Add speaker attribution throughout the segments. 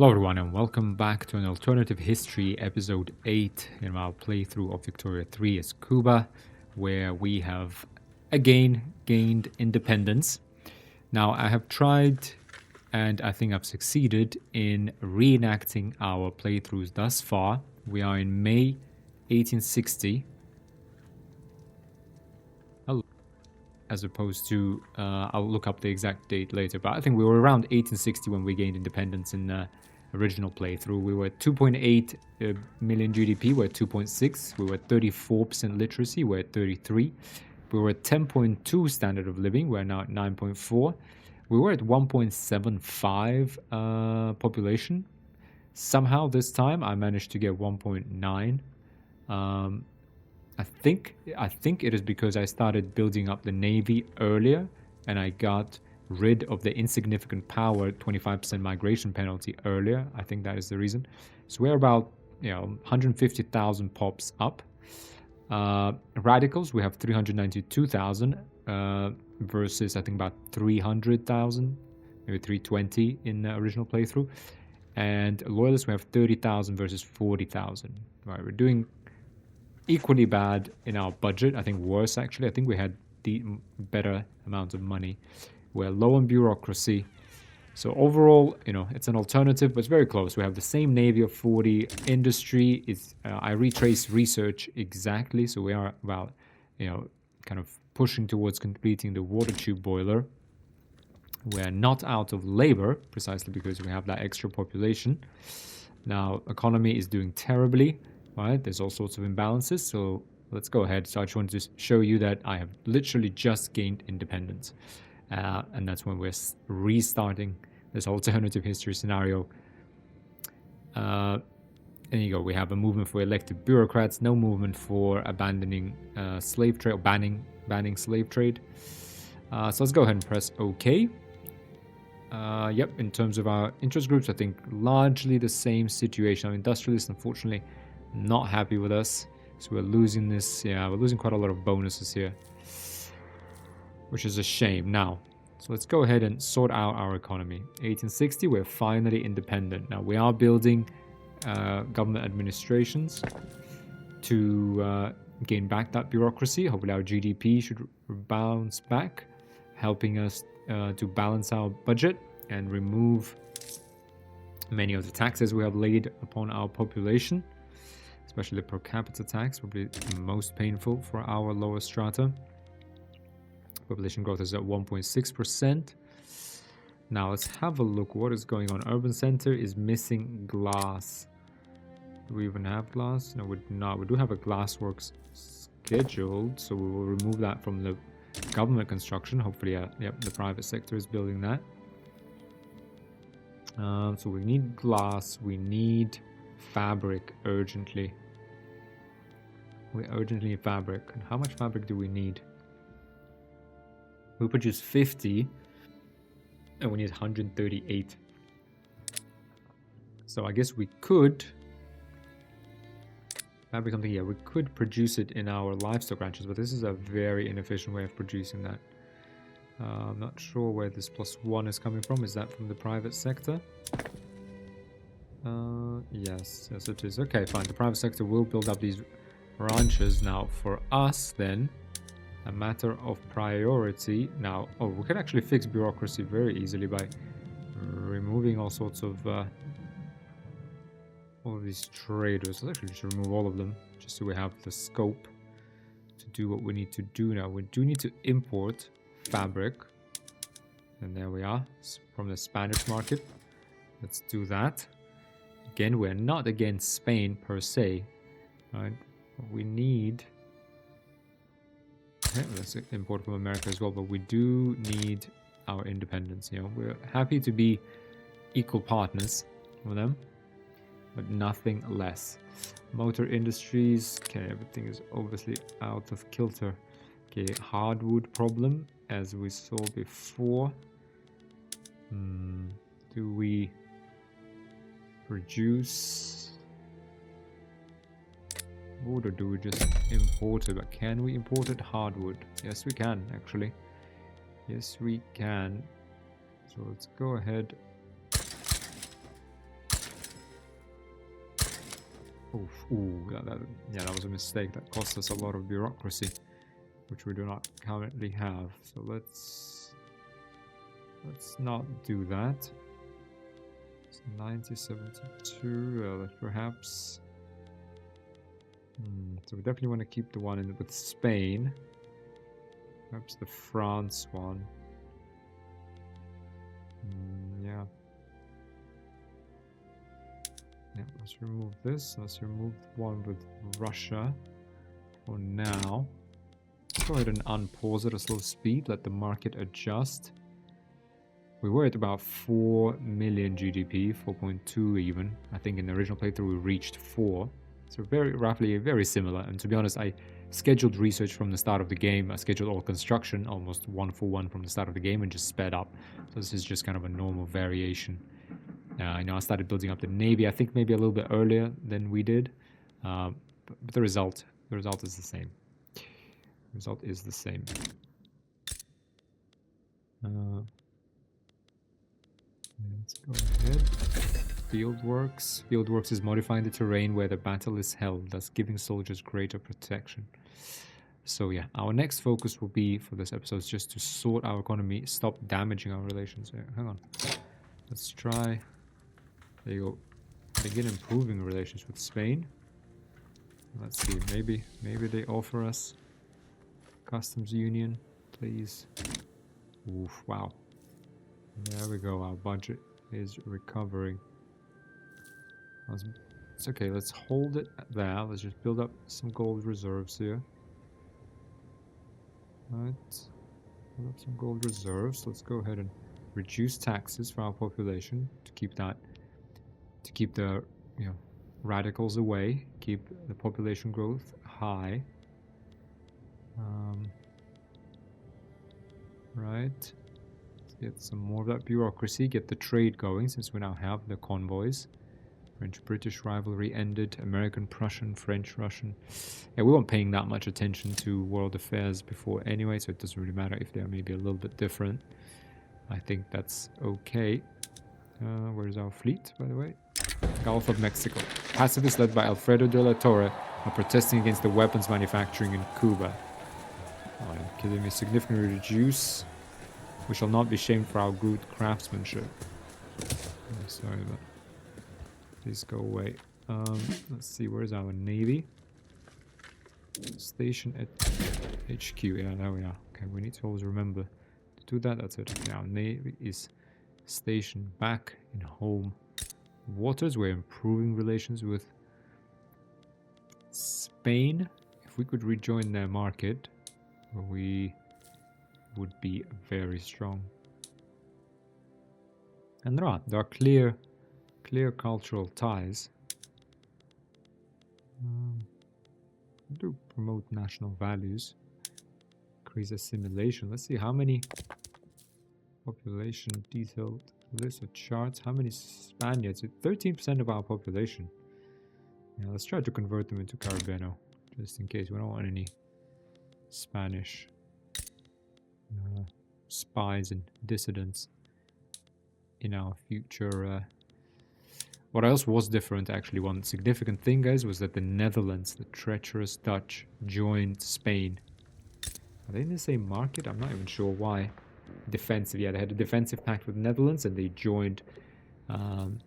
Speaker 1: Hello everyone and welcome back to an Alternative History episode 8 in our playthrough of Victoria 3 as Cuba, where we have again gained independence. Now I have tried and I think I've succeeded in reenacting our playthroughs thus far. We are in May 1860 as opposed to, I'll look up the exact date later, but I think we were around 1860 when we gained independence in the original playthrough. We were at 2.8 million GDP, we're at 2.6, we were at 34% literacy, we're at 33, we were at 10.2 standard of living, we're now at 9.4, we were at 1.75 population. Somehow this time I managed to get 1.9. I think it is because I started building up the navy earlier and I got rid of the insignificant power 25% migration penalty earlier. I think that is the reason. So we're about 150,000 pops up. Radicals, we have 392,000 versus I think about 300,000, maybe 320 in the original playthrough. And loyalists, we have 30,000 versus 40,000. Right, we're doing equally bad in our budget. I think worse actually. I think we had the better amount of money. We're low on bureaucracy. So overall, it's an alternative, but it's very close. We have the same navy of 40. Industry is, I retrace research exactly. So we are about, kind of pushing towards completing the water tube boiler. We're not out of labor, precisely because we have that extra population. Now, economy is doing terribly. Right, there's all sorts of imbalances, so let's go ahead. So I just wanted to show you that I have literally just gained independence, and that's when we're restarting this alternative history scenario. There you go. We have a movement for elected bureaucrats, no movement for abandoning slave trade or banning slave trade. So let's go ahead and press OK. Yep, in terms of our interest groups, I think largely the same situation. Our industrialists, unfortunately, not happy with us, so we're losing this. Yeah, we're losing quite a lot of bonuses here, which is a shame. Now, so let's go ahead and sort out our economy. 1860, we're finally independent. Now we are building government administrations to gain back that bureaucracy. Hopefully our GDP should bounce back, helping us to balance our budget and remove many of the taxes we have laid upon our population. Especially the per capita tax will be the most painful for our lower strata. Population growth is at 1.6%. Now let's have a look what is going on. Urban center is missing glass. Do we even have glass? No, we do not. We do have a glassworks scheduled, so we will remove that from the government construction. Hopefully, yep, the private sector is building that. So we need glass. We need fabric urgently. We urgently need fabric. And how much fabric do we need? We produce 50 and we need 138. So I guess we could fabric something here. We could produce it in our livestock ranches, but this is a very inefficient way of producing that. I'm not sure where this +1 is coming from. Is that from the private sector? Yes it is. Okay, fine. The private sector will build up these ranches. Now for us then, a matter of priority. Now, we can actually fix bureaucracy very easily by removing all sorts of all of these traders. Let's actually just remove all of them, just so we have the scope to do what we need to do. Now we do need to import fabric, and there we are, from the Spanish market. Let's do that. Again, we're not against Spain per se, right? We need, okay, let's import from America as well, but we do need our independence. We're happy to be equal partners with them, but nothing less. Motor industries, okay, everything is obviously out of kilter. Okay, hardwood problem, as we saw before. Do we produce wood or do we just import it? But can we import it hardwood? Yes, we can actually. Yes, we can. So let's go ahead Oof, ooh, yeah, that was a mistake. That cost us a lot of bureaucracy, which we do not currently have. So let's not do that. It's 9072. Let's perhaps. So we definitely want to keep the one with Spain. Perhaps the France one. Yeah. Yeah, let's remove this. Let's remove the one with Russia for now. Let's go ahead and unpause at a slow speed. Let the market adjust. We were at about 4 million GDP, 4.2 even. I think in the original playthrough we reached 4. So roughly very similar. And to be honest, I scheduled research from the start of the game. I scheduled all construction almost 1-for-1 from the start of the game and just sped up. So this is just kind of a normal variation. I know I started building up the navy, I think maybe a little bit earlier than we did. But the result is the same. The result is the same. Let's go ahead. Fieldworks. Fieldworks is modifying the terrain where the battle is held, thus giving soldiers greater protection. So yeah, our next focus will be for this episode is just to sort our economy, stop damaging our relations. Hang on. Let's try. There you go. Begin improving relations with Spain. Let's see. Maybe they offer us customs union, please. Oof! Wow. There we go. Our budget is recovering. It's okay. Let's hold it there. Let's just build up some gold reserves here. Right. Build up some gold reserves. Let's go ahead and reduce taxes for our population to keep that. To keep the radicals away, keep the population growth high. Right. Let's get some more of that bureaucracy, get the trade going since we now have the convoys. French-British rivalry ended, American-Prussian, French-Russian. Yeah, we weren't paying that much attention to world affairs before anyway, so it doesn't really matter if they're maybe a little bit different. I think that's okay. Where's our fleet, by the way? Gulf of Mexico. Pacifists led by Alfredo de la Torre are protesting against the weapons manufacturing in Cuba. Oh, are you kidding me? Significantly reduce. We shall not be shamed for our good craftsmanship. Oh, sorry, but please go away. Let's see, where's our navy? Station at HQ. Yeah, there we are. Okay, we need to always remember to do that. That's it. Okay, our navy is stationed back in home waters. We're improving relations with Spain. If we could rejoin their market, we would be very strong. And there are clear cultural ties. Do promote national values, increase assimilation. Let's see how many population detailed list of charts. How many Spaniards? 13% of our population. Yeah, let's try to convert them into Caribeno, just in case. We don't want any Spanish spies and dissidents in our future. What else was different, actually, one significant thing, guys, was that the Netherlands, the treacherous Dutch, joined Spain. Are they in the same market? I'm not even sure why. Defensive, yeah, they had a defensive pact with the Netherlands, and they joined them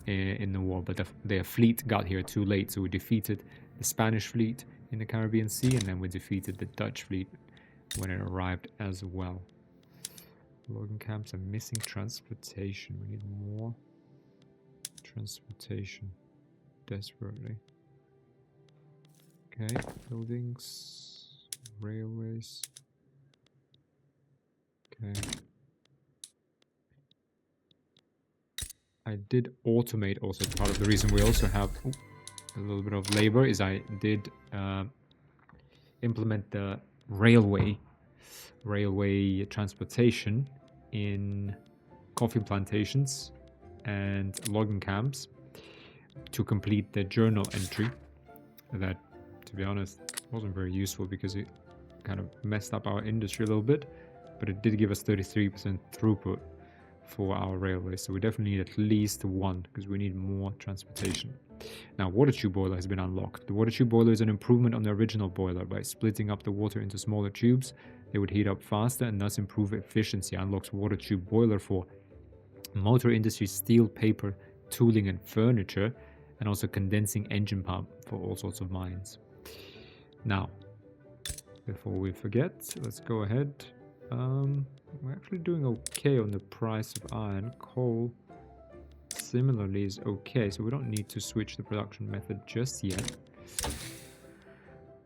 Speaker 1: in the war, but their fleet got here too late, so we defeated the Spanish fleet in the Caribbean Sea, and then we defeated the Dutch fleet when it arrived as well. Logging camps are missing transportation. We need more transportation desperately. Okay, buildings, railways. Okay. I did automate also. Part of the reason we also have a little bit of labor is I did implement the railway transportation in coffee plantations and logging camps to complete the journal entry. That, to be honest, wasn't very useful because it kind of messed up our industry a little bit, but it did give us 33% throughput for our railway, so we definitely need at least one, because we need more transportation. Now, water tube boiler has been unlocked. The water tube boiler is an improvement on the original boiler. By splitting up the water into smaller tubes, they would heat up faster and thus improve efficiency. Unlocks water tube boiler for motor industry, steel, paper, tooling and furniture, and also condensing engine pump for all sorts of mines. Now, before we forget, let's go ahead. We're actually doing okay on the price of iron. Coal similarly is okay, so we don't need to switch the production method just yet.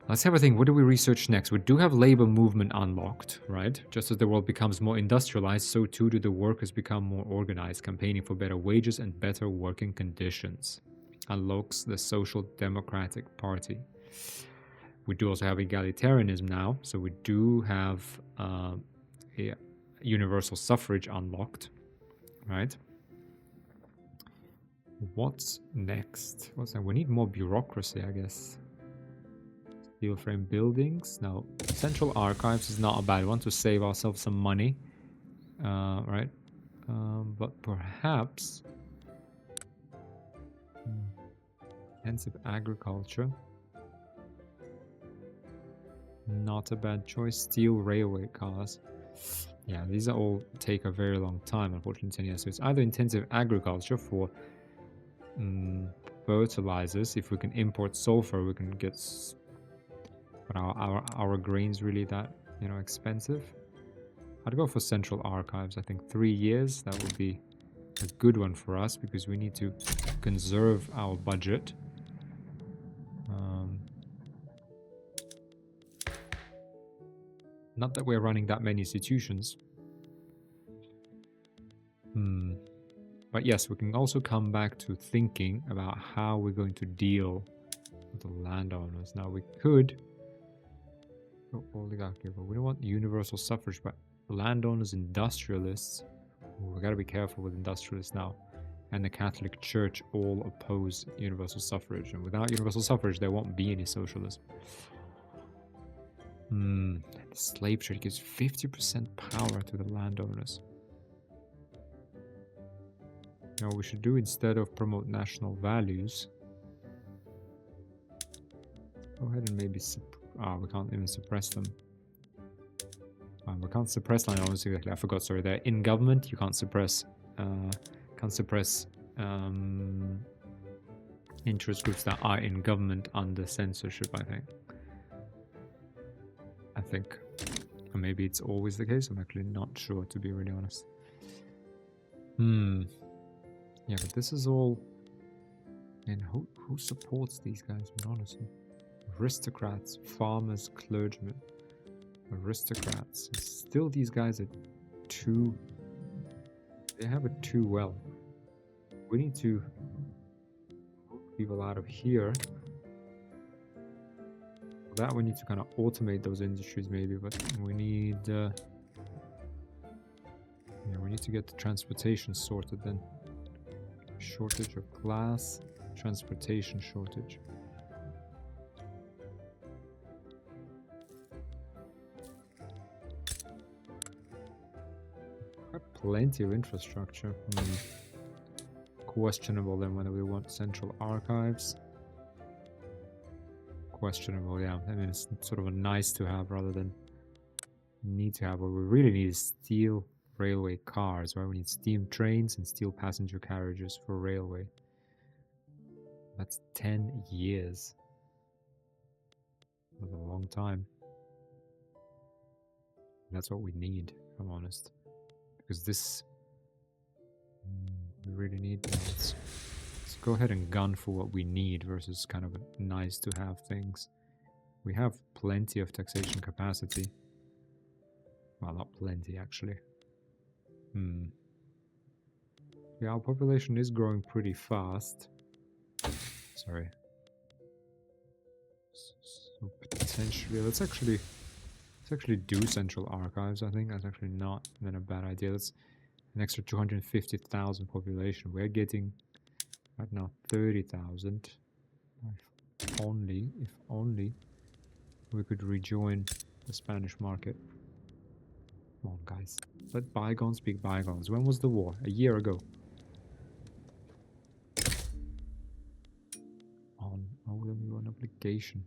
Speaker 1: Let's have a think. What do we research next? We do have labor movement unlocked, right? Just as the world becomes more industrialized, so too do the workers become more organized, campaigning for better wages and better working conditions. Unlocks the Social Democratic Party. We do also have egalitarianism now, so we do have universal suffrage unlocked, right? What's next? What's that? We need more bureaucracy, I guess. Steel frame buildings. Now, central archives is not a bad one to save ourselves some money, right? But perhaps intensive agriculture. Not a bad choice. Steel railway cars. Yeah, these are all take a very long time, unfortunately. Yeah, so it's either intensive agriculture for fertilizers. If we can import sulfur, we can get. But our grains really that expensive? I'd go for central archives. I think 3 years. That would be a good one for us because we need to conserve our budget. Not that we're running that many institutions. But yes, we can also come back to thinking about how we're going to deal with the landowners. Now, we could go oligarchy, but we don't want universal suffrage, but landowners, industrialists. Ooh, we gotta be careful with industrialists now. And the Catholic Church all oppose universal suffrage. And without universal suffrage, there won't be any socialism. The slave trade gives 50% power to the landowners. Now, what we should do instead of promote national values, go ahead and maybe we can't even suppress them. We can't suppress landowners exactly. I forgot. Sorry, they're in government. You can't suppress. Interest groups that are in government under censorship. I think. Or maybe it's always the case. I'm actually not sure, to be really honest. Yeah, but this is all. And who supports these guys? Honestly, aristocrats, farmers, clergymen, aristocrats. Still, these guys are too. They have it too well. We need to move people out of here. For that, we need to kind of automate those industries, maybe. But we need. We need to get the transportation sorted then. Shortage of glass, transportation shortage. Plenty of infrastructure. Questionable then whether we want central archives. Questionable, yeah. I mean, it's sort of a nice to have rather than need to have. What we really need is steel railway cars, right? We need steam trains and steel passenger carriages for railway. That's 10 years. That's a long time. That's what we need, if I'm honest. Because this... we really need that. Let's go ahead and gun for what we need versus kind of nice to have things. We have plenty of taxation capacity. Well, not plenty, actually. Yeah, our population is growing pretty fast. Sorry. So potentially, let's actually do central archives. I think that's actually not then a bad idea. That's an extra 250,000 population. We're getting right now 30,000. If only we could rejoin the Spanish market. Come on, guys. Let bygones be bygones. When was the war? A year ago. Oh, let me run obligation.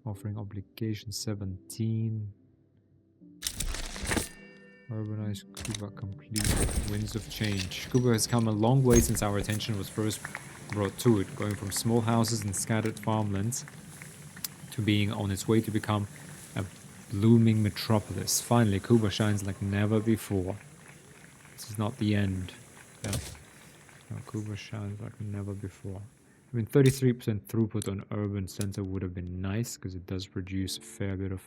Speaker 1: Offering obligation 17. Urbanized Cuba completed. Winds of change. Cuba has come a long way since our attention was first brought to it, going from small houses and scattered farmlands to being on its way to become a blooming metropolis. Finally, Cuba shines like never before. This is not the end. Yeah. No, Cuba shines like never before. I mean, 33% throughput on urban center would have been nice because it does produce a fair bit of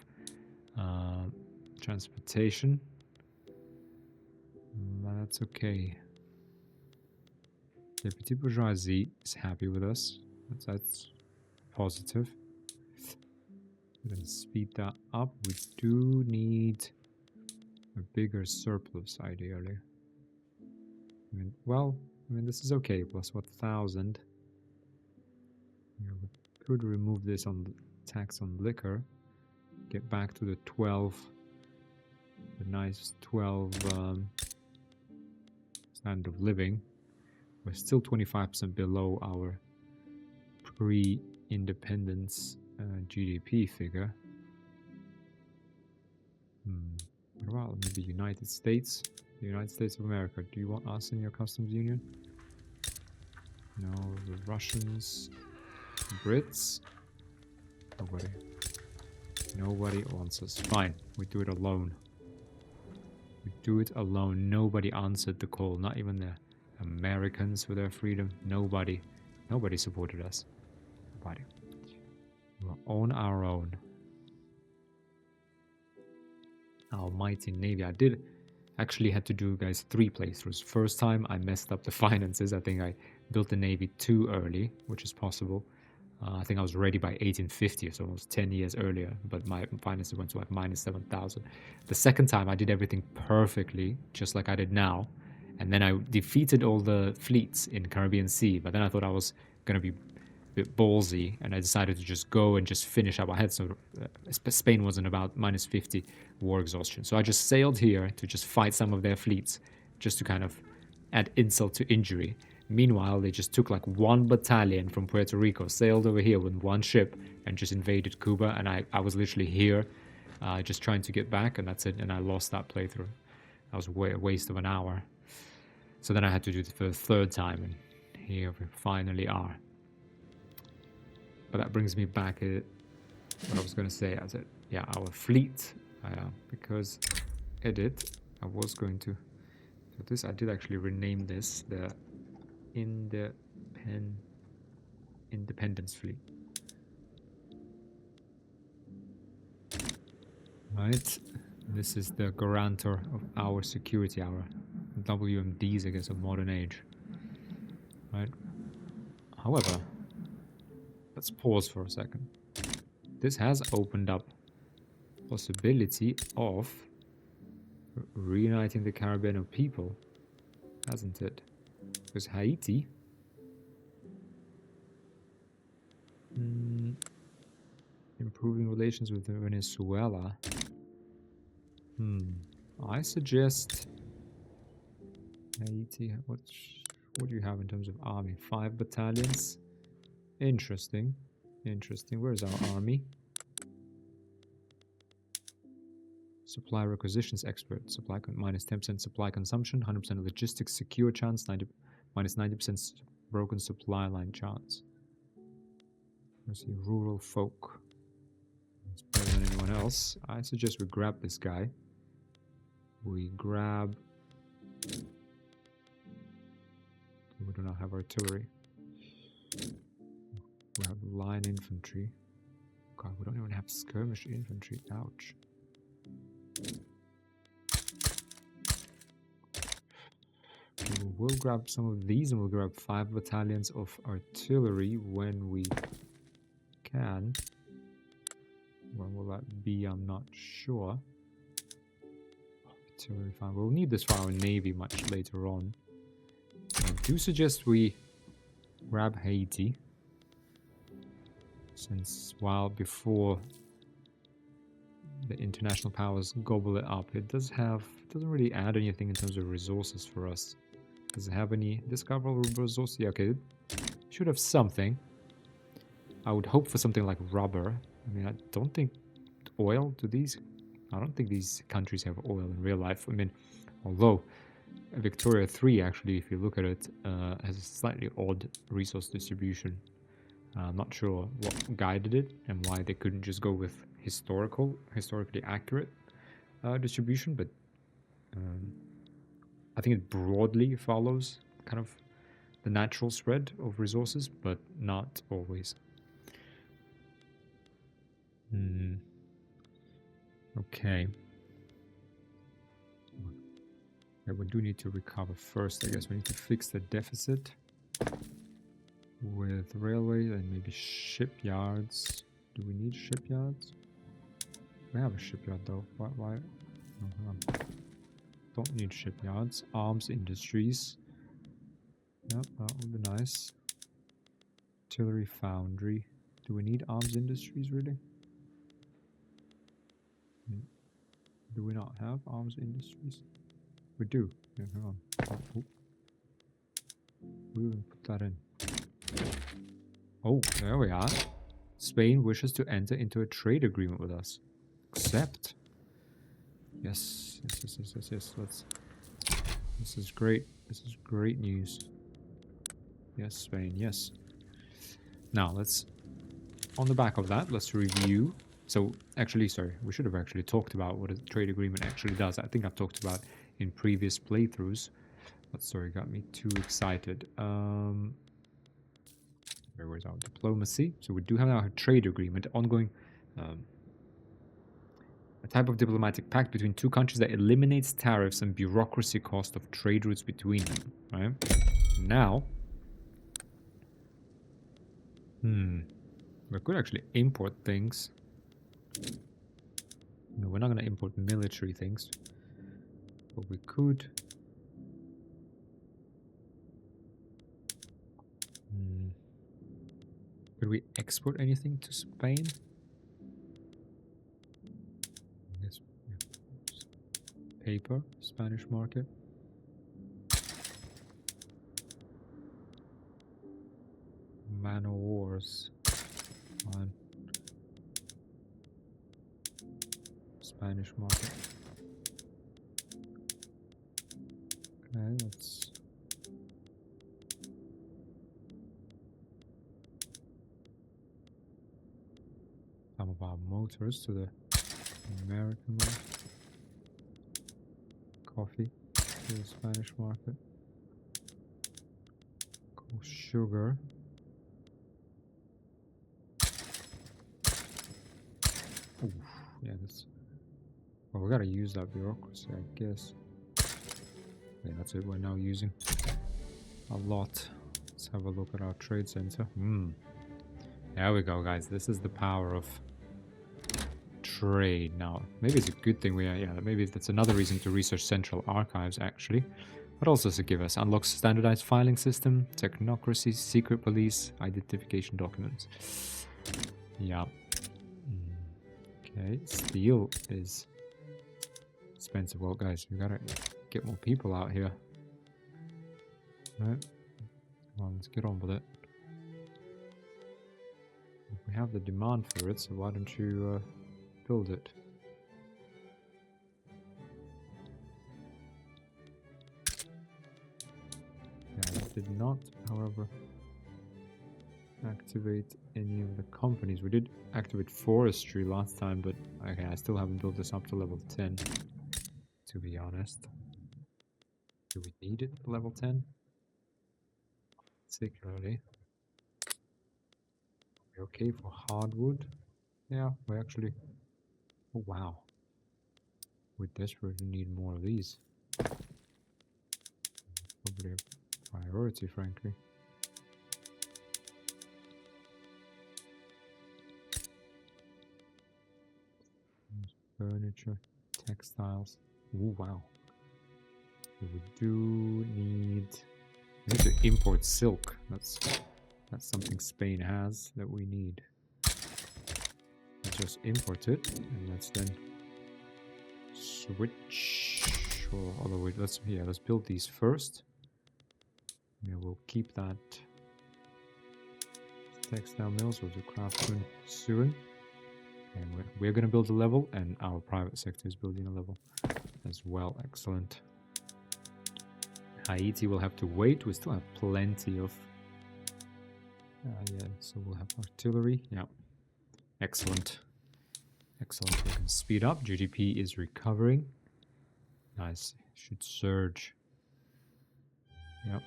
Speaker 1: transportation. But that's okay. Deputy Bourgeoisie is happy with us. That's positive. We're going to speed that up. We do need a bigger surplus, ideally. I mean, this is okay. Plus 1,000. Yeah, we could remove this on the tax on liquor. Get back to the 12. The nice 12 standard of living. We're still 25% below our pre-independence GDP figure. What about maybe United States? The United States of America. Do you want us in your customs union? No, the Russians, Brits. Nobody. Nobody wants us. Fine, we do it alone. We do it alone. Nobody answered the call. Not even the Americans for their freedom. Nobody. Nobody supported us. Nobody. We're on our own. Our mighty navy. I did actually had to do, guys, 3 playthroughs. First time I messed up the finances. I think I built the navy too early, which is possible. I think I was ready by 1850, so almost 10 years earlier, but my finances went to like minus 7,000. The second time I did everything perfectly, just like I did now, and then I defeated all the fleets in Caribbean Sea, but then I thought I was going to be a bit ballsy, and I decided to just go and just finish up. I had Spain wasn't about minus 50 war exhaustion, so I just sailed here to just fight some of their fleets, just to kind of add insult to injury. Meanwhile, they just took like 1 battalion from Puerto Rico, sailed over here with 1 ship, and just invaded Cuba. And I was literally here, just trying to get back, and that's it. And I lost that playthrough. That was a waste of an hour. So then I had to do it for the 3rd time, and here we finally are. But that brings me back to what I was going to say. I said, yeah, our fleet, because edit, I was going to do this. I did actually rename this the Independence Fleet. Right, this is the guarantor of our security, our WMDs, I guess, of modern age. Right. However, let's pause for a second. This has opened up possibility of reuniting the Caribbean people, hasn't it? Because Haiti improving relations with Venezuela. I suggest Haiti. What do you have in terms of army? 5 battalions. Interesting. Where's our army? Supply requisitions expert. Supply minus 10% supply consumption, 100% logistics secure chance, minus 90% broken supply line chance. Let's see, rural folk. It's better than anyone else. I suggest we grab this guy. We grab... We do not have artillery. We have line infantry. God, we don't even have skirmish infantry. Ouch. Okay, we'll grab some of these, and we'll grab 5 battalions of artillery when we can. When will that be? I'm not sure. Artillery 5. We'll need this for our navy much later on. I do suggest we grab Haiti, since while before the international powers gobble it up. It doesn't really add anything in terms of resources for us. Does it have any discoverable resources? Yeah, okay. It should have something. I would hope for something like rubber. I mean, I don't think oil. I don't think these countries have oil in real life. I mean, although Victoria 3, actually, if you look at it, has a slightly odd resource distribution. I'm not sure what guided it and why they couldn't just go with historically accurate distribution, but I think it broadly follows kind of the natural spread of resources, but not always. Okay. Yeah, we do need to recover first. I guess we need to fix the deficit with railway and maybe shipyards. Do we need shipyards? We have a shipyard though. Why? No, don't need shipyards. Arms industries. Yep, that would be nice. Artillery foundry. Do we need arms industries really? Do we not have arms industries? We do. Yeah, hang on. Oh. We will put that in. Oh, there we are. Spain wishes to enter into a trade agreement with us. Accept. Yes. Let's. This is great. This is great news. Yes, Spain. Yes. Now let's. On the back of that, let's review. So actually, sorry, we should have actually talked about what a trade agreement actually does. I think I've talked about in previous playthroughs. But sorry, got me too excited. Where's our diplomacy? So we do have our trade agreement, ongoing, a type of diplomatic pact between two countries that eliminates tariffs and bureaucracy cost of trade routes between them. Right now, we could actually import things. No, we're not going to import military things, but we could. Could we export anything to Spain? Yes. Paper, Spanish market. Man o' wars. Fine. Spanish market. Okay, let's. Some of our motors to the American one. Coffee to the Spanish market. Cool sugar. Oof, yeah, that's. Well, we gotta use that bureaucracy, I guess. Yeah, that's it. We're now using a lot. Let's have a look at our trade center. There we go, guys. This is the power of trade. Now, maybe it's a good thing we are. Yeah, maybe that's another reason to research central archives, actually. But also to give us unlocks standardized filing system, technocracy, secret police, identification documents. Yeah. Okay, steel is expensive. Well, guys, we gotta get more people out here. Right? Well, let's get on with it. We have the demand for it, so why don't you build it? Yeah, I did not, however, activate any of the companies. We did activate forestry last time, but okay, I still haven't built this up to level 10, to be honest. Do we need it level 10? Particularly. We're okay for hardwood. Yeah, we actually... Oh, wow. We desperately need more of these. Probably a priority, frankly. Furniture, textiles. Oh, wow. We do need... We need to import silk. That's something Spain has that we need. Let's just import it, and let's then switch. Or although let's build these first. Yeah, we'll keep that textile mills. We'll do craftsman soon. And we're going to build a level, and our private sector is building a level as well. Excellent. Haiti will have to wait. We still have plenty of... yeah, so we'll have artillery. Yeah. Excellent. Excellent. We can speed up. GDP is recovering. Nice. Should surge. Yep.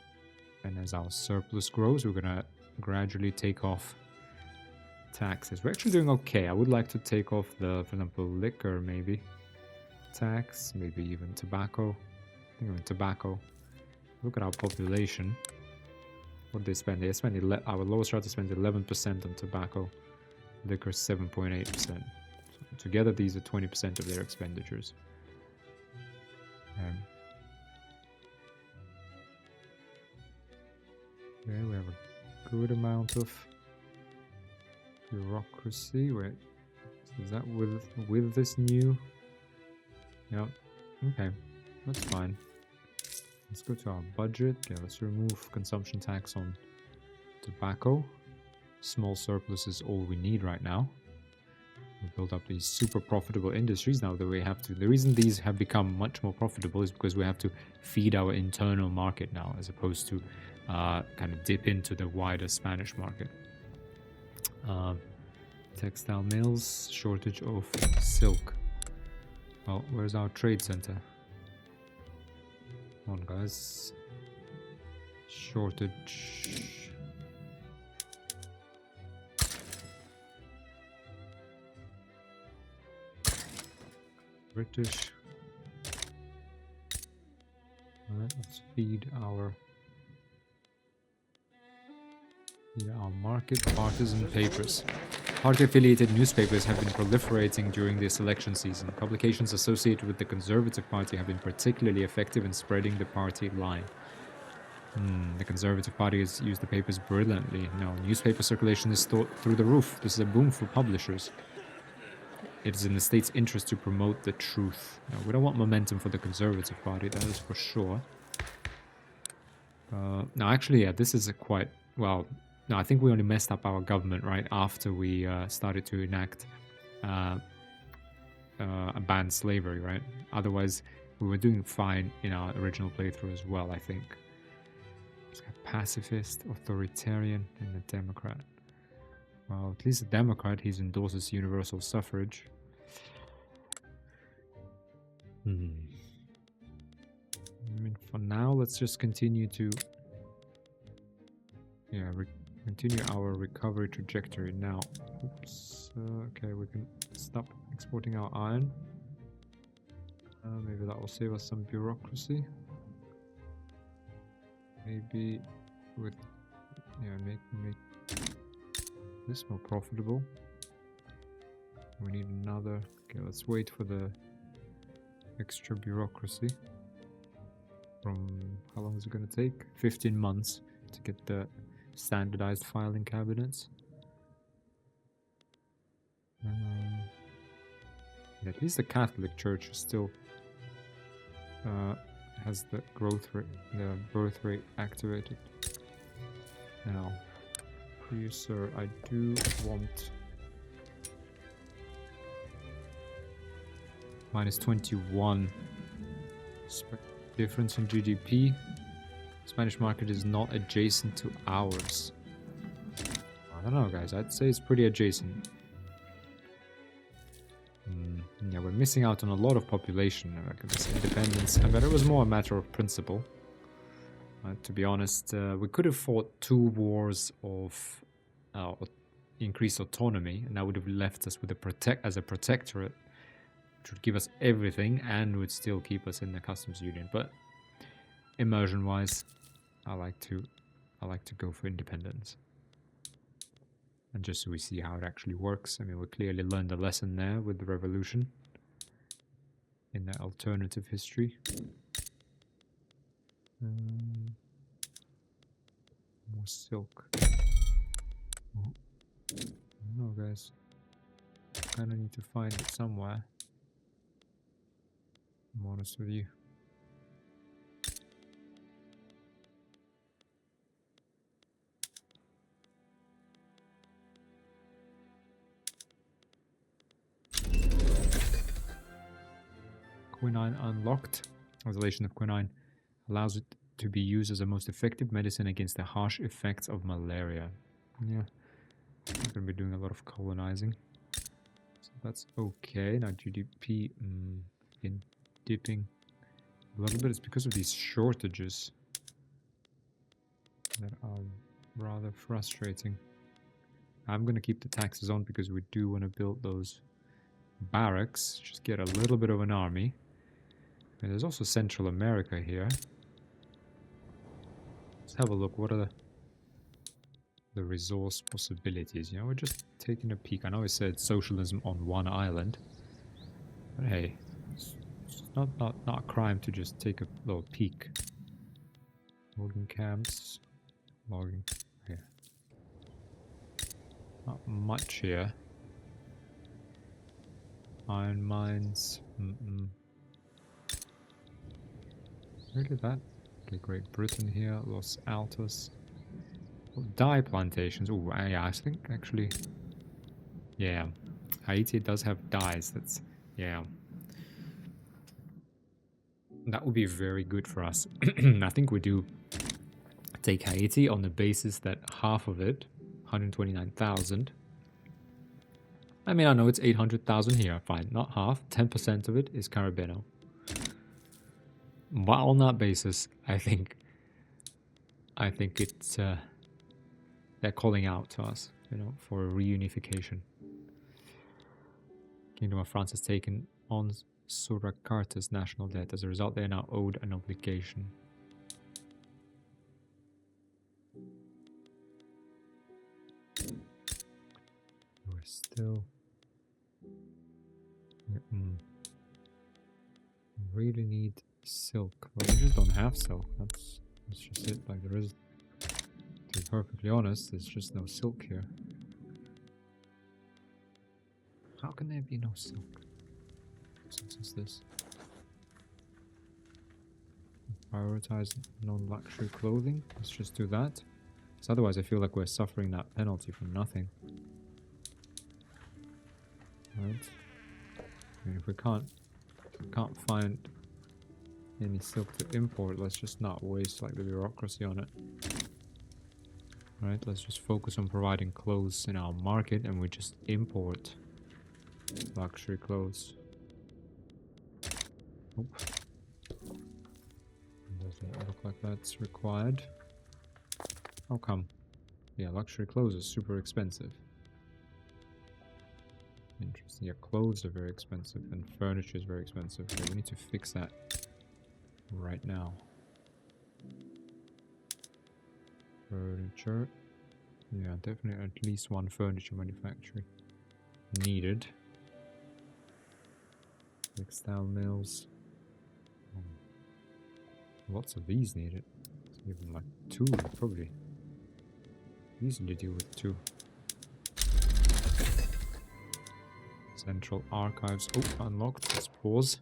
Speaker 1: And as our surplus grows, we're going to gradually take off taxes. We're actually doing okay. I would like to take off the, for example, liquor maybe. Tax, maybe even tobacco. I think even tobacco. Look at our population. What they spend? They spend, our lower strata spends 11% on tobacco. Liquor 7.8%. So together these are 20% of their expenditures. Okay, we have a good amount of bureaucracy. Wait, is that with this new? Yeah. Okay, that's fine. Let's go to our budget. Yeah, let's remove consumption tax on tobacco. Small surplus is all we need right now. We build up these super profitable industries now that we have to. The reason these have become much more profitable is because we have to feed our internal market now, as opposed to kind of dip into the wider Spanish market. Textile mills, shortage of silk. Well, where's our trade center? Come on, guys. Shortage. British. Alright, let's feed our market. Partisan papers. Party-affiliated newspapers have been proliferating during this election season. Publications associated with the Conservative Party have been particularly effective in spreading the party line. The Conservative Party has used the papers brilliantly. Now, newspaper circulation is through the roof. This is a boom for publishers. It is in the state's interest to promote the truth. Now, we don't want momentum for the Conservative Party, that is for sure. Now, actually, yeah, this is a quite... Well, no, I think we only messed up our government right after we started to enact ban slavery, right? Otherwise, we were doing fine in our original playthrough as well, I think. Pacifist, authoritarian, and a Democrat. Well, at least a Democrat, he endorses universal suffrage. I mean, for now, let's just continue to... Yeah, continue our recovery trajectory now. Oops. Okay, we can stop exporting our iron. Maybe that will save us some bureaucracy. Maybe with... Yeah, make this more profitable. We need another... Okay, let's wait for the extra bureaucracy. From... How long is it going to take? 15 months to get the standardized filing cabinets. At least the Catholic Church is still has the growth rate, the birth rate activated. Now, please, sir, I do want -21 difference in GDP. Spanish market is not adjacent to ours. I don't know, guys. I'd say it's pretty adjacent. Yeah, we're missing out on a lot of population. Like this independence. I bet it was more a matter of principle. To be honest, we could have fought 2 wars of increased autonomy, and that would have left us with as a protectorate, which would give us everything and would still keep us in the customs union. But immersion-wise, I like to go for independence, and just so we see how it actually works. I mean, we clearly learned a lesson there with the revolution in the alternative history. More silk. Oh. No, guys. Kind of need to find it somewhere. I'm honest with you. Quinine unlocked. Isolation of quinine allows it to be used as a most effective medicine against the harsh effects of malaria. Yeah, I'm gonna be doing a lot of colonizing, so that's okay. Now GDP in dipping a little bit. It's because of these shortages that are rather frustrating. I'm gonna keep the taxes on because we do want to build those barracks, just get a little bit of an army. And there's also Central America here. Let's have a look. What are the resource possibilities? You know, we're just taking a peek. I know it said socialism on one island, but hey, it's not a crime to just take a little peek. Logging camps, logging here. Not much here. Iron mines. Really that? Okay, Great Britain here, Los Altos. Oh, dye plantations. Oh, yeah, I think actually. Yeah, Haiti does have dyes. That's, yeah. That would be very good for us. I think we do take Haiti on the basis that half of it, 129,000. I mean, I know it's 800,000 here. Fine, not half. 10% of it is Caribeno. But on that basis, I think it's they're calling out to us, you know, for a reunification. Kingdom of France has taken on Surakarta's national debt. As a result, they are now owed an obligation. We're still... really need silk. Well, we just don't have silk. That's just it. Like, there is... To be perfectly honest, there's just no silk here. How can there be no silk? What sense is this? Prioritize non-luxury clothing. Let's just do that. Because otherwise I feel like we're suffering that penalty for nothing. Right? I mean, if we can't find any silk to import, let's just not waste like the bureaucracy on it. Right, let's just focus on providing clothes in our market and we just import luxury clothes. Nope. Doesn't look like that's required. How come? Yeah, luxury clothes are super expensive. Interesting. Yeah, clothes are very expensive and furniture is very expensive. Okay, we need to fix that right now. Furniture. Yeah, definitely at least one furniture manufacturing needed. Textile mills. Lots of these needed. Even like 2, probably. Easily deal with 2. Central archives. Oh, unlocked. Let's pause.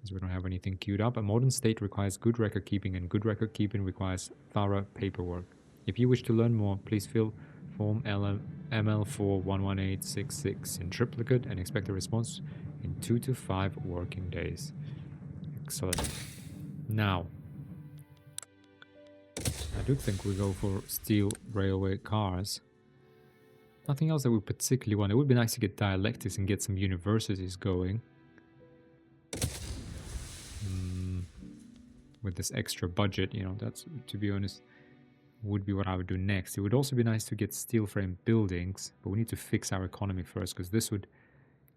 Speaker 1: As we don't have anything queued up. A modern state requires good record keeping, and good record keeping requires thorough paperwork. If you wish to learn more, please fill form ML4 11866 in triplicate and expect a response in 2 to 5 working days. Excellent. Now, I do think we go for steel railway cars. Nothing else that we particularly want. It would be nice to get dialectics and get some universities going. With this extra budget, you know, that's, to be honest, would be what I would do next. It would also be nice to get steel frame buildings, but we need to fix our economy first, because this would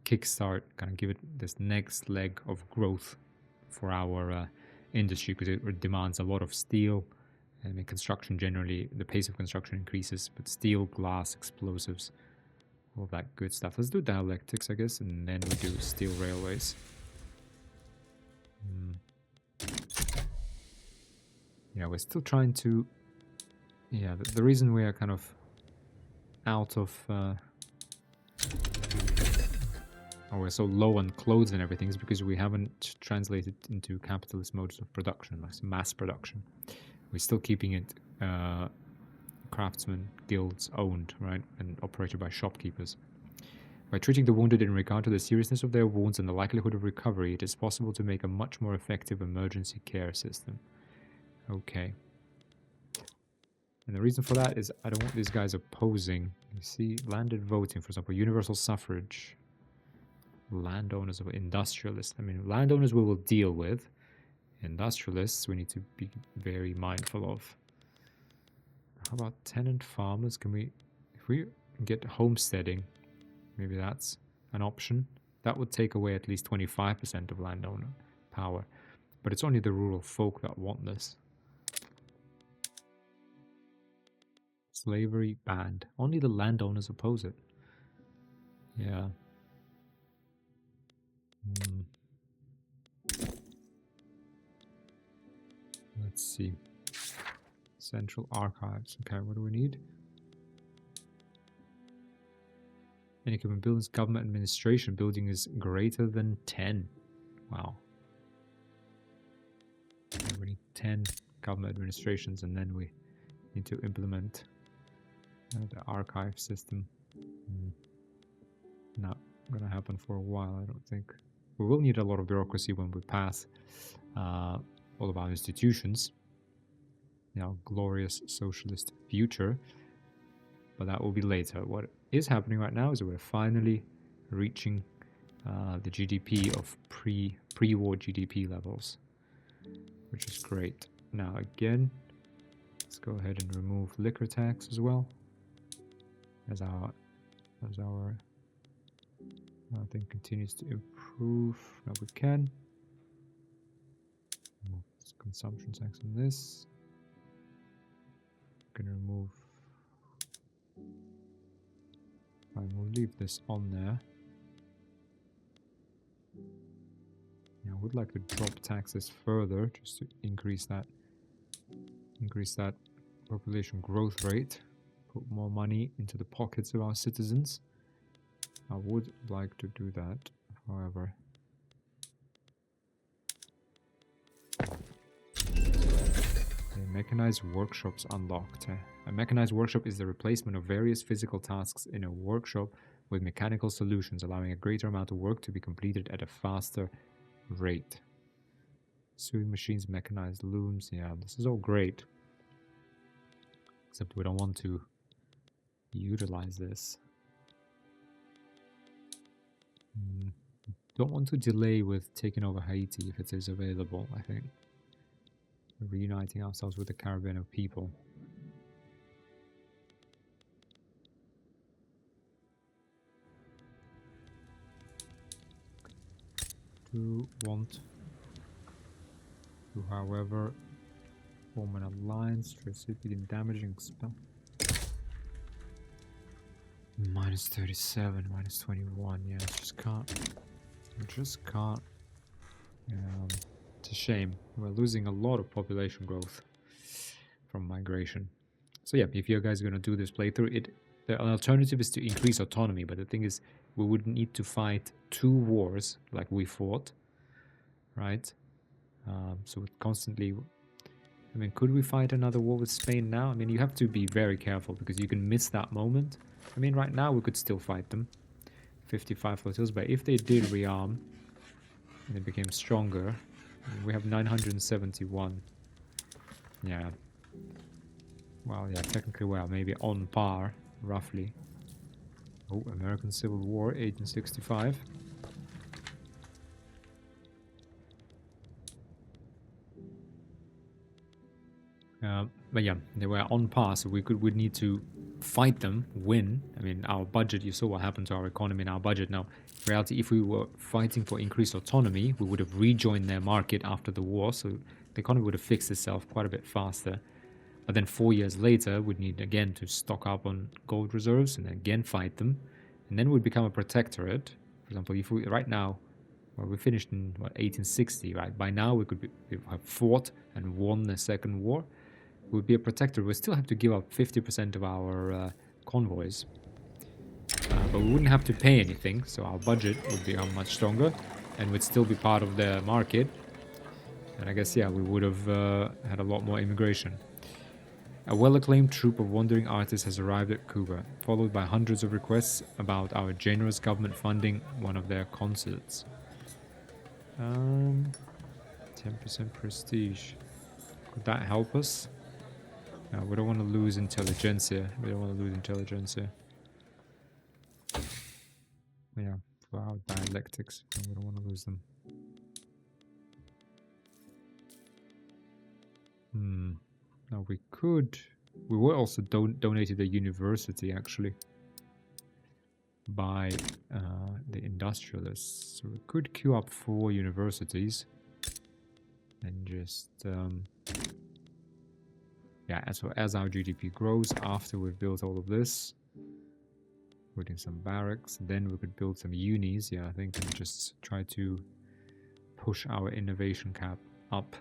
Speaker 1: kickstart, kind of give it this next leg of growth for our industry, because it demands a lot of steel. And in construction generally, the pace of construction increases, but steel, glass, explosives, all that good stuff. Let's do dialectics, I guess, and then we do steel railways. Yeah, we're still trying to... Yeah, the reason we are kind of out of or we're so low on clothes and everything is because we haven't translated into capitalist modes of production, like mass production. We're still keeping it craftsmen guilds owned, right, and operated by shopkeepers. By treating the wounded in regard to the seriousness of their wounds and the likelihood of recovery, it is possible to make a much more effective emergency care system. Okay. And the reason for that is I don't want these guys opposing. You see, landed voting, for example, universal suffrage. Landowners or industrialists. I mean, landowners we will deal with. Industrialists we need to be very mindful of. How about tenant farmers? Can we, if we get homesteading, maybe that's an option. That would take away at least 25% of landowner power. But it's only the rural folk that want this. Slavery banned. Only the landowners oppose it. Yeah. Let's see. Central archives. Okay, what do we need? Any given building's government administration building is greater than 10. Wow. Okay, we need 10 government administrations, and then we need to implement the archive system. Not gonna happen for a while, I don't think. We will need a lot of bureaucracy when we pass all of our institutions. Glorious socialist future, but that will be later. What is happening right now is we're finally reaching the GDP of pre-war GDP levels, which is great. Now again, let's go ahead and remove liquor tax as well, as our thing continues to improve. Now we can remove consumption tax on this. Gonna remove. Fine, we'll leave this on there. Yeah, I would like to drop taxes further just to increase that population growth rate, put more money into the pockets of our citizens. I would like to do that, however. Mechanized workshops unlocked. A mechanized workshop is the replacement of various physical tasks in a workshop with mechanical solutions, allowing a greater amount of work to be completed at a faster rate. Sewing machines, mechanized looms. Yeah, this is all great. Except we don't want to utilize this. Don't want to delay with taking over Haiti if it is available, I think. We're reuniting ourselves with the Caribbean people. Do want to, however, form an alliance, recipient damaging spell. Minus 37, minus 21. Yeah, just can't. It's a shame. We're losing a lot of population growth from migration. So yeah, if you guys are going to do this playthrough, the alternative is to increase autonomy, but the thing is, we would need to fight 2 wars like we fought, right? So constantly, I mean, could we fight another war with Spain now? I mean, you have to be very careful because you can miss that moment. I mean, right now we could still fight them. 55 flotillas, but if they did rearm and they became stronger, we have 971. Yeah. Well, yeah, technically, well, maybe on par, roughly. Oh, American Civil War, 1865. But yeah, they were on par, so we'd need to fight them, win. I mean, our budget, you saw what happened to our economy and our budget. Now, in reality, if we were fighting for increased autonomy, we would have rejoined their market after the war, so the economy would have fixed itself quite a bit faster. But then 4 years later, we'd need again to stock up on gold reserves and again fight them. And then we'd become a protectorate. For example, if we, right now, well, we finished in, 1860, right? By now, we could have fought and won the Second War. We'd be a protectorate. We still have to give up 50% of our convoys. But but we wouldn't have to pay anything, so our budget would become much stronger and would still be part of the market. And I guess, yeah, we would have had a lot more immigration. A well-acclaimed troupe of wandering artists has arrived at Cuba, followed by hundreds of requests about our generous government funding one of their concerts. 10% prestige. Could that help us? No, we don't want to lose intelligentsia. We don't want to lose intelligentsia. Yeah, for our dialectics, we don't want to lose them. Now we could... We were also donated a university, actually, by the industrialists. So we could queue up 4 universities and just... yeah, so as our GDP grows, after we've built all of this, putting some barracks, then we could build some unis, yeah, I think, and just try to push our innovation cap up.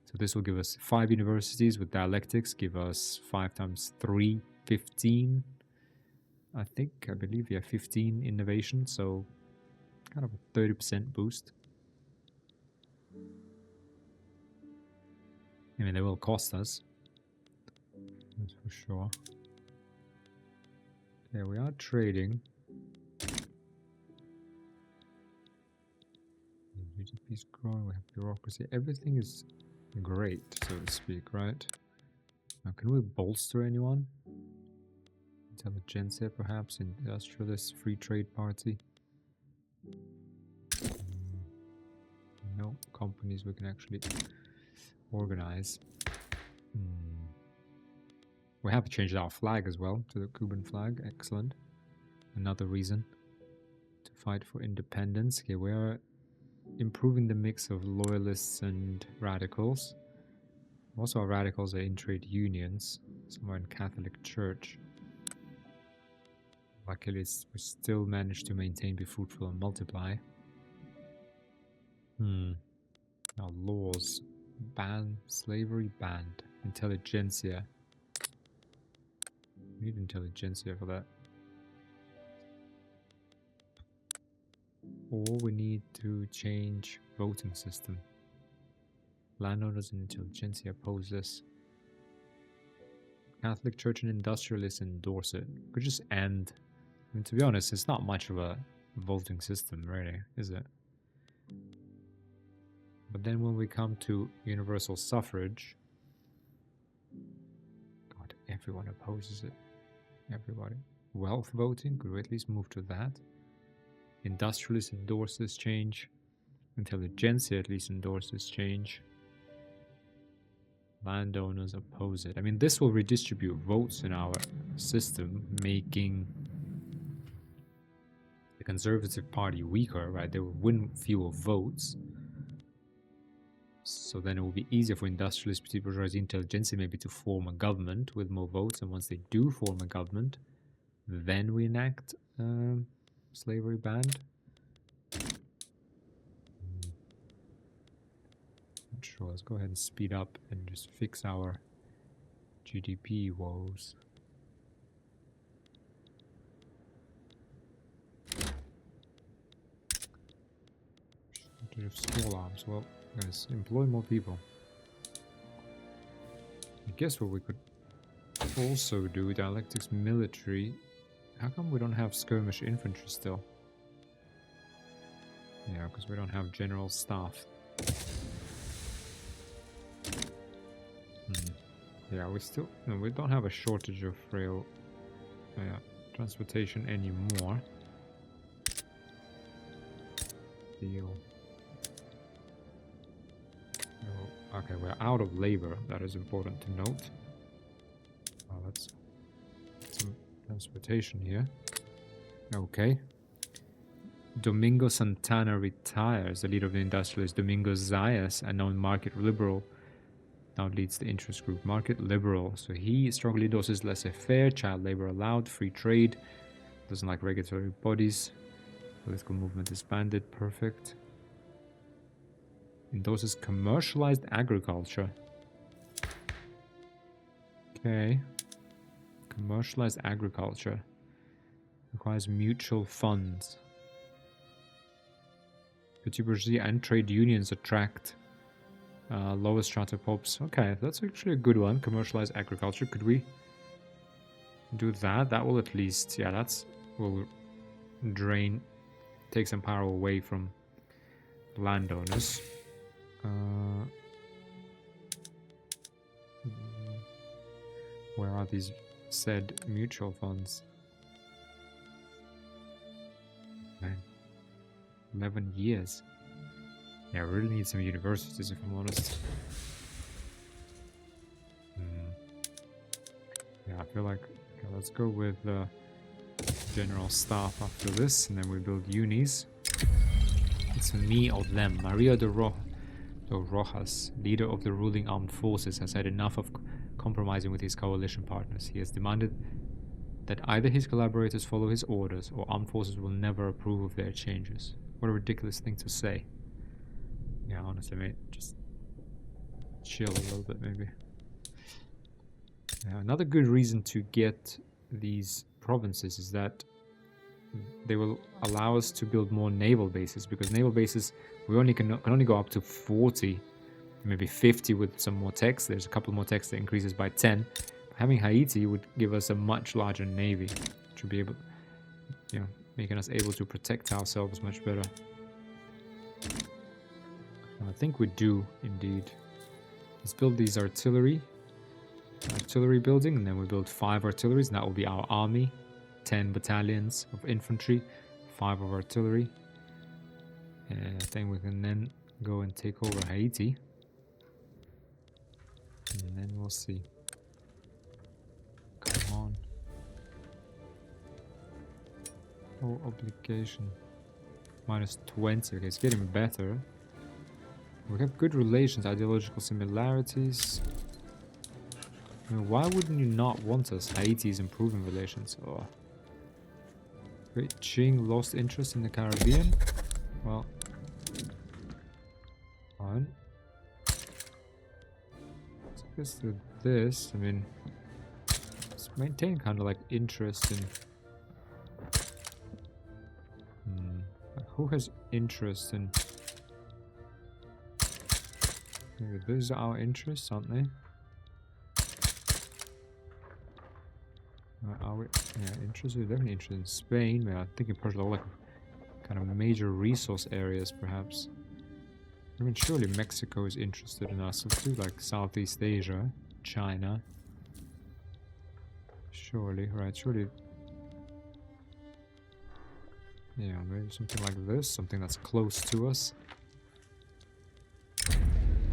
Speaker 1: So this will give us 5 universities with dialectics, give us 5 times 3, 15. I believe, yeah, 15 innovation, so kind of a 30% boost. I mean, they will cost us, that's for sure. Yeah, we are trading. GDP is growing, we have bureaucracy, everything is great, so to speak, right? Now, can we bolster anyone? Intelligentsia, perhaps, industrialist, free trade party. No companies we can actually organize. We have changed our flag as well to the Cuban flag. Excellent. Another reason to fight for independence. Okay, we are improving the mix of loyalists and radicals. Also, our radicals are in trade unions, somewhere in Catholic Church. Luckily, we still managed to maintain, be fruitful, and multiply. Now, laws. Ban slavery, banned. Intelligentsia. We need intelligentsia for that. Or we need to change voting system. Landowners and intelligentsia oppose this. Catholic Church and industrialists endorse it. Could just end. I mean, to be honest, it's not much of a voting system, really, is it? But then when we come to universal suffrage, God, everyone opposes it. Everybody. Wealth voting, could we at least move to that? Industrialists endorse this change. Intelligentsia at least endorse this change. Landowners oppose it. I mean, this will redistribute votes in our system, making the Conservative Party weaker, right? They will win fewer votes. So then it will be easier for industrialists, petty bourgeoisie, intelligentsia maybe to form a government with more votes. And once they do form a government, then we enact slavery ban. Not sure. Let's go ahead and speed up and just fix our GDP woes. Small arms. Well, guys, employ more people. I guess what we could also do, dialectics military. How come we don't have skirmish infantry still? Yeah, because we don't have general staff. Yeah, we don't have a shortage of rail transportation anymore. Deal. Okay, we're out of labor. That is important to note. Oh, let's get some transportation here. Okay. Domingo Santana retires. The leader of the industrialists, Domingo Zayas, a known market liberal, now leads the interest group Market Liberal. So he strongly endorses laissez-faire, child labor allowed, free trade, doesn't like regulatory bodies, political movement disbanded, perfect. Endorses commercialized agriculture. Okay. Commercialized agriculture. Requires mutual funds. Petit bourgeoisie and trade unions attract lower strata popes. Okay, that's actually a good one. Commercialize agriculture. Could we do that? That will at least, yeah, that's will drain, take some power away from landowners. Where are these said mutual funds? Man, 11 years. Yeah, we really need some universities, if I'm honest. Yeah, I feel like, okay, let's go with general staff after this, and then we build unis. It's me or them. Maria de Rojas, leader of the ruling armed forces, has had enough of compromising with his coalition partners. He has demanded that either his collaborators follow his orders or armed forces will never approve of their changes. What a ridiculous thing to say. Yeah, honestly, mate, just chill a little bit, maybe. Another good reason to get these provinces is that they will allow us to build more naval bases, because naval bases, we only can only go up to 40, maybe 50 with some more techs. There's a couple more techs that increases by 10. Having Haiti would give us a much larger navy, which would be able, you know, making us able to protect ourselves much better. And I think we do indeed. Let's build these artillery building, and then we build 5 artilleries, and that will be our army. 10 battalions of infantry, 5 of artillery. And I think we can then go and take over Haiti. And then we'll see. Come on. Oh, obligation. Minus 20. Okay, it's getting better. We have good relations, ideological similarities. I mean, why wouldn't you not want us? Haiti is improving relations. Oh. Great Qing lost interest in the Caribbean. Well, fine. Let's just do this. I mean, let's maintain kind of like interest in. Who has interest in? Maybe these are our interests, aren't they? Are we? Yeah, interested. Definitely interested in Spain. Yeah, I'm thinking Portugal, like kind of major resource areas, perhaps. I mean, surely Mexico is interested in us. Let's do like Southeast Asia, China. Surely, right? Surely. Yeah, maybe something like this. Something that's close to us.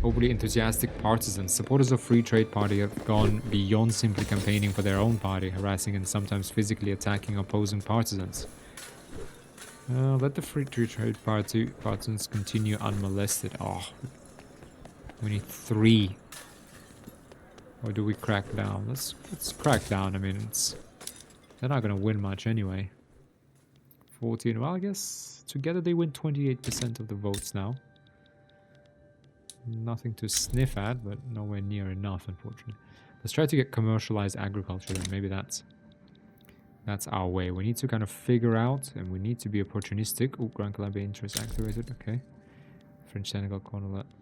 Speaker 1: Overly enthusiastic partisans. Supporters of Free Trade Party have gone beyond simply campaigning for their own party, harassing and sometimes physically attacking opposing partisans. Let the Free Trade Party partisans continue unmolested. Oh, we need 3. Or do we crack down? Let's crack down. I mean, they're not gonna win much anyway. 14. Well, I guess together they win 28% of the votes now. Nothing to sniff at, but nowhere near enough, unfortunately. Let's try to get commercialized agriculture, then maybe that's our way. We need to kind of figure out, and we need to be opportunistic. Oh, Grand Calabrian interest activated, okay. French Senegal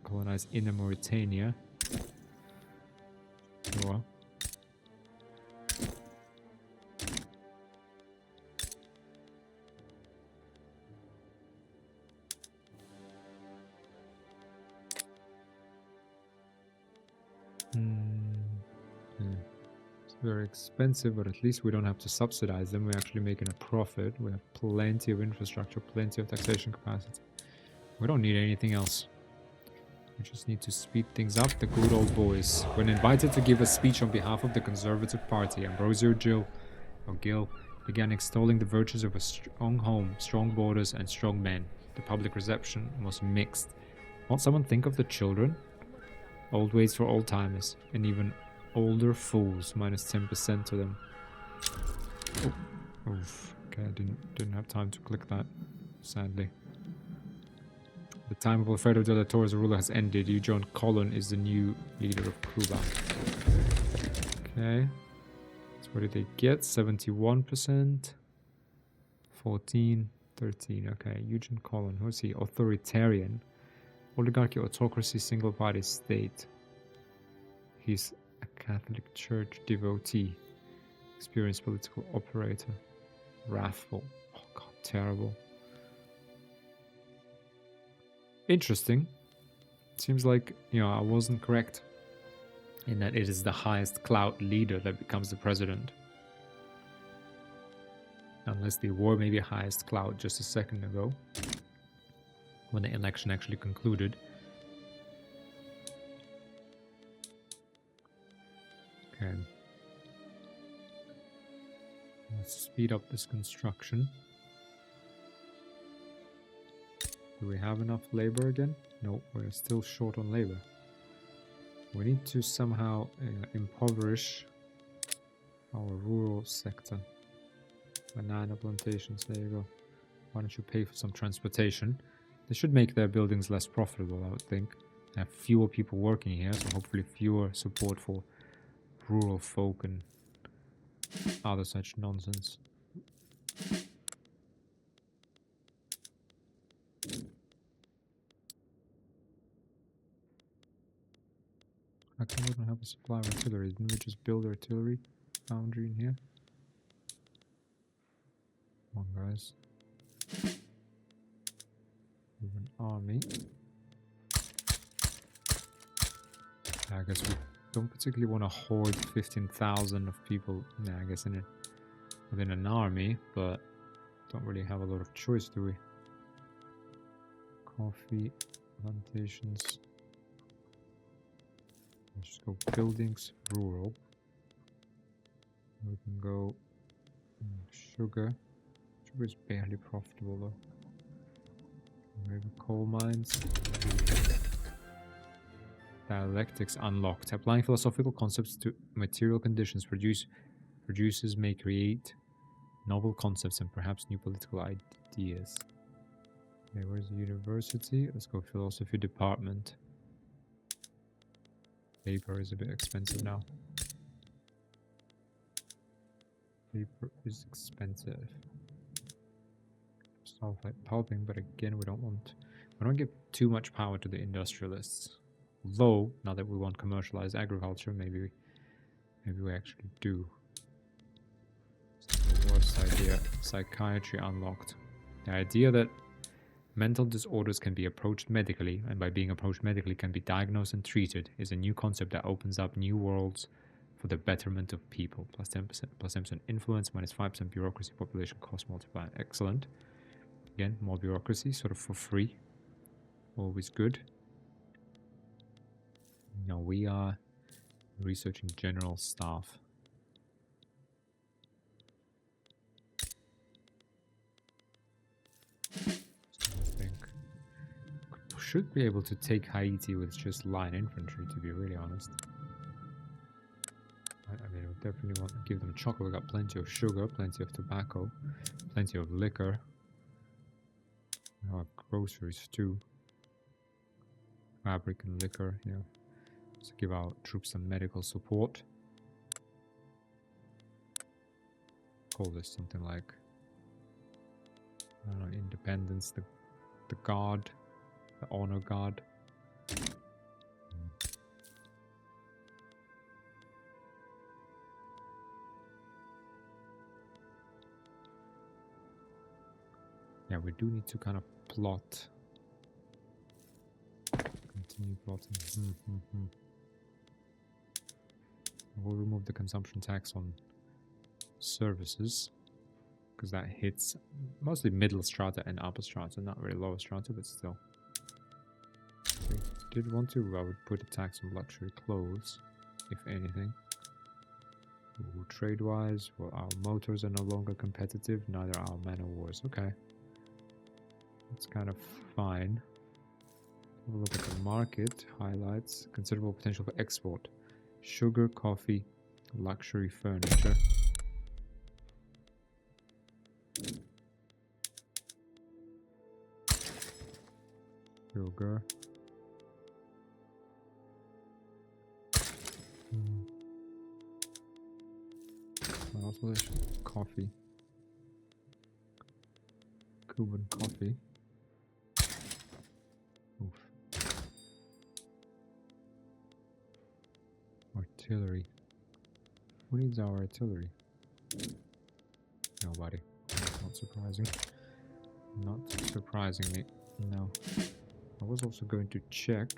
Speaker 1: colonized Inner Mauritania. Sure. It's very expensive, but at least we don't have to subsidize them. We're actually making a profit. We have plenty of infrastructure, plenty of taxation capacity. We don't need anything else. We just need to speed things up. The good old boys. When invited to give a speech on behalf of the Conservative Party, Ambrosio Gil began extolling the virtues of a strong home, strong borders, and strong men. The public reception was mixed. Won't someone think of the children? Old ways for old timers, and even older fools, minus 10% to them. Oh, oof. Okay, I didn't have time to click that, sadly. The time of Alfredo de la Torre as a ruler has ended. John Colon is the new leader of Cuba. Okay. So what did they get? 71%. 14, 13. Okay, Eugene Collin. Who's he? Authoritarian. Oligarchy, autocracy, single party state. He's a Catholic Church devotee. Experienced political operator. Wrathful. Oh god, terrible. Interesting. Seems like, I wasn't correct in that it is the highest clout leader that becomes the president. Unless they were maybe highest clout just a second ago, when the election actually concluded. Okay. Let's speed up this construction. Do we have enough labor again? No, we're still short on labor. We need to somehow impoverish our rural sector. Banana plantations, there you go. Why don't you pay for some transportation? They should make their buildings less profitable, I would think. Have fewer people working here, so hopefully fewer support for rural folk and other such nonsense. How come we don't have a supply of artillery? Didn't we just build artillery foundry in here? Come on, guys. We have an army. I guess we don't particularly want to hoard 15,000 of people. Yeah, I guess within an army, but don't really have a lot of choice, do we? Coffee plantations. Let's just go buildings, rural. We can go sugar. Sugar is barely profitable though. Maybe coal mines. Dialectics unlocked. Applying philosophical concepts to material conditions producers may create novel concepts and perhaps new political ideas. Okay, where's the university? Let's go philosophy department. Paper is a bit expensive now. Paper is expensive. Stuff like pulping, but again, we don't give too much power to the industrialists. Although, now that we want commercialized agriculture, maybe we actually do. The worst idea. Psychiatry unlocked. The idea that mental disorders can be approached medically, and by being approached medically can be diagnosed and treated, is a new concept that opens up new worlds for the betterment of people. Plus 10% influence, minus 5% bureaucracy, population cost multiplier. Excellent. Again, more bureaucracy, sort of for free. Always good. Now we are researching general staff. Should be able to take Haiti with just line infantry, to be really honest. I mean, we definitely want to give them chocolate. We got plenty of sugar, plenty of tobacco, plenty of liquor. We have groceries too. Fabric and liquor, yeah. Let's give our troops some medical support. Call this something like, I don't know, independence, the guard. The honor guard. Yeah, we do need to kind of plot. Continue plotting. We'll remove the consumption tax on services, because that hits mostly middle strata and upper strata, not really lower strata, but still. Did want to, I would put a tax on luxury clothes, if anything. Ooh, trade-wise, well, our motors are no longer competitive, neither are our man of wars. Okay. That's kind of fine. Have a look at the market. Highlights. Considerable potential for export. Sugar, coffee, luxury furniture. Sugar. Also, coffee. Cuban coffee. Oof. Artillery. Who needs our artillery? Nobody. Not surprising. Not surprisingly, no. I was also going to check.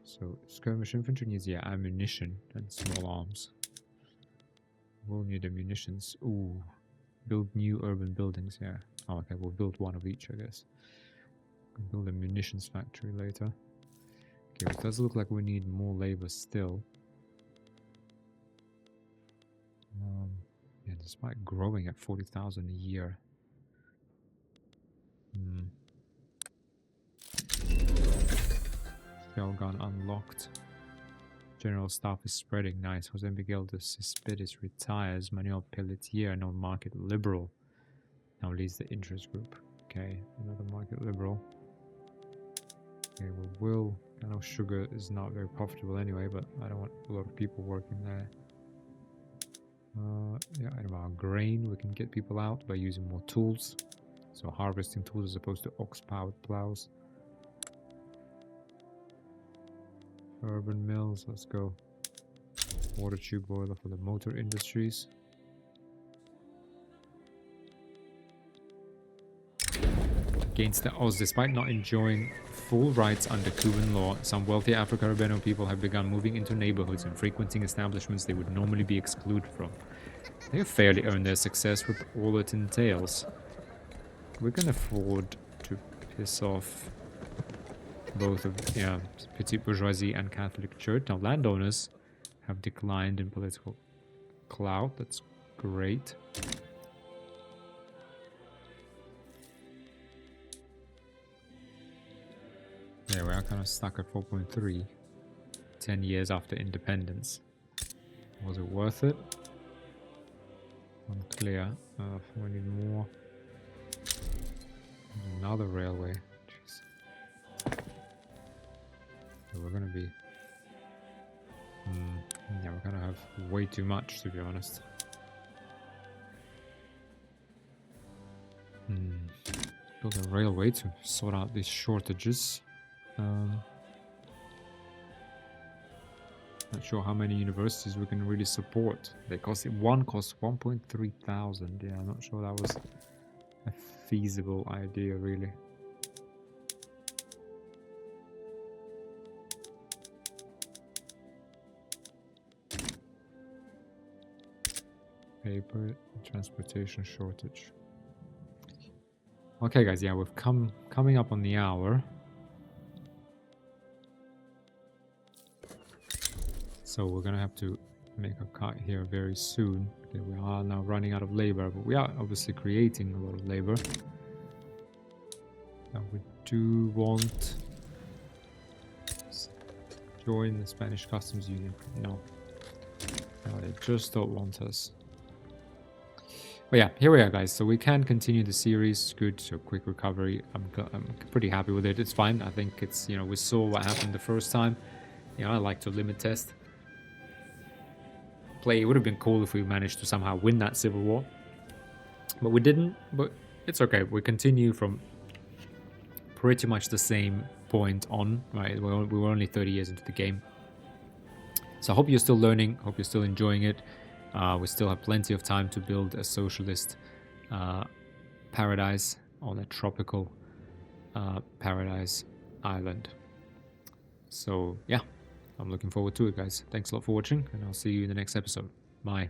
Speaker 1: So, skirmish infantry needs, yeah, ammunition and small arms. We'll need the munitions. Ooh. Build new urban buildings, yeah. Oh, okay, we'll build one of each, I guess. We'll build a munitions factory later. Okay, it does look like we need more labor still. Yeah, despite growing at 40,000 a year. Shell gun unlocked. General staff is spreading. Nice. Jose Miguel de Cespedes retires. Manuel Pelletier, no market liberal, now leads the interest group. Okay, another market liberal. Okay, well, Will. I know sugar is not very profitable anyway, but I don't want a lot of people working there. Yeah, and about grain, we can get people out by using more tools. So harvesting tools as opposed to ox-powered plows. Urban mills, let's go. Water tube boiler for the motor industries. Against the Oz, despite not enjoying full rights under Cuban law, some wealthy Afro-Caribbean people have begun moving into neighborhoods and frequenting establishments they would normally be excluded from. They have fairly earned their success with all it entails. We can afford to piss off both of, yeah, petite bourgeoisie and Catholic Church. Now, landowners have declined in political clout. That's great. Yeah, we are kind of stuck at 4.3. 10 years after independence. Was it worth it? Unclear. We need more. Another railway. Jeez. So we're gonna be... yeah, we're gonna have way too much, to be honest. Build a railway to sort out these shortages. Not sure how many universities we can really support. They cost, one costs 1.3 thousand. Yeah, I'm not sure that was a feasible idea, really. Paper, transportation shortage. Okay, guys, yeah, we've coming up on the hour. So we're gonna have to make a cut here very soon. Okay, we are now running out of labor, but we are obviously creating a lot of labor. Now we do want to join the Spanish Customs Union. No, they just don't want us. But yeah, here we are, guys. So we can continue the series. Good, so quick recovery. I'm pretty happy with it. It's fine. I think it's, you know, we saw what happened the first time. You know, I like to limit test. It would have been cool if we managed to somehow win that civil war, but we didn't. But it's okay. We continue from pretty much the same point on, right? We were only 30 years into the game, so I hope you're still learning. Hope you're still enjoying it. We still have plenty of time to build a socialist paradise on a tropical paradise island. So yeah, I'm looking forward to it, guys. Thanks a lot for watching, and I'll see you in the next episode. Bye.